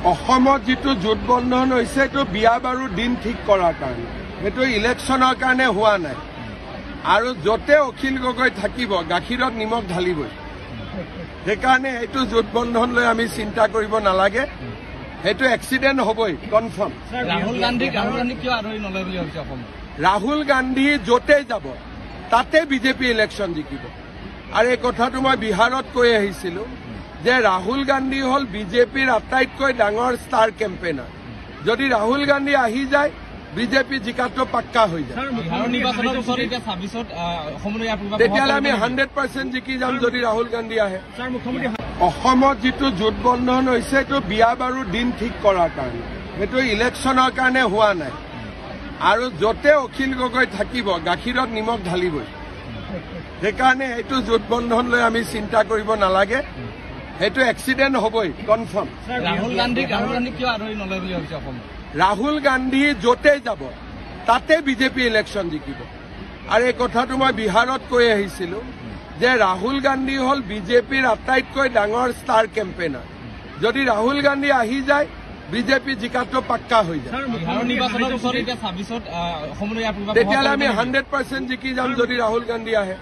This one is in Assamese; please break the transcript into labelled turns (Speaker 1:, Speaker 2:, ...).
Speaker 1: অসমত যেটো জোটবন্ধন হৈছে এটো বিয়া বাৰু দিন ঠিক কৰাৰ কাৰণে এটো ইলেকশনৰ কাৰণে হোৱা নাই আৰু যতে অখিল গগৈ থাকিব গাখীৰত নিমখ ঢালিবই সেইকাৰণে এটো জোটবন্ধন লৈ আমি চিন্তা কৰিব নালাগে এটো এক্সিডেন্ট হ'বই কনফাৰ্ম
Speaker 2: ৰাহুল গান্ধী কিয় আদৰি নলয় বুলি ভাবিছে অসম
Speaker 1: ৰাহুল গান্ধী যতে যাব তাতে বিজেপি ইলেকশন জিকিব আৰু এই কথাটো মই বিহাৰত কৈ আহিছিলো যে ৰাহুল গান্ধী হল বিজেপিৰ আটাইতকৈ ডাঙৰ ষ্টাৰ কেম্পেইনাৰ যদি ৰাহুল গান্ধী আহি যায় বিজেপি জিকাটো পাক্কা হৈ যায় তেতিয়াহ'লে আমি 100% জিকি যাম যদি ৰাহুল গান্ধী আহে অসমত যেটো জোটবন্ধন হৈছে এটো বিয়া বাৰু দিন ঠিক কৰাৰ কাৰণে এটো ইলেকশনৰ কাৰণে হোৱা নাই আৰু যতে অখিল গগৈ থাকিব গাখীৰত নিমখ ঢালিবই সেইকাৰণে এটো জোটবন্ধন লৈ আমি চিন্তা কৰিব নালাগে এটো এক্সিডেন্ট হ'বই কনফাৰ্ম
Speaker 2: ৰাহুল গান্ধী কিয় আদৰি নলয় বুলি ভাবিছে অসম
Speaker 1: ৰাহুল গান্ধী যতে যাব তাতে বিজেপি ইলেকশন জিকিব আৰু এই কথাটো মই বিহাৰত কৈ আহিছিলো যে ৰাহুল গান্ধী হল বিজেপিৰ আটাইতকৈ ডাঙৰ ষ্টাৰ কেম্পেইনাৰ যদি ৰাহুল গান্ধী আহি যায় বিজেপি জিকাটো পাক্কা হৈ যায় তেতিয়াহ'লে আমি 100% জিকি যাম যদি ৰাহুল গান্ধী আহে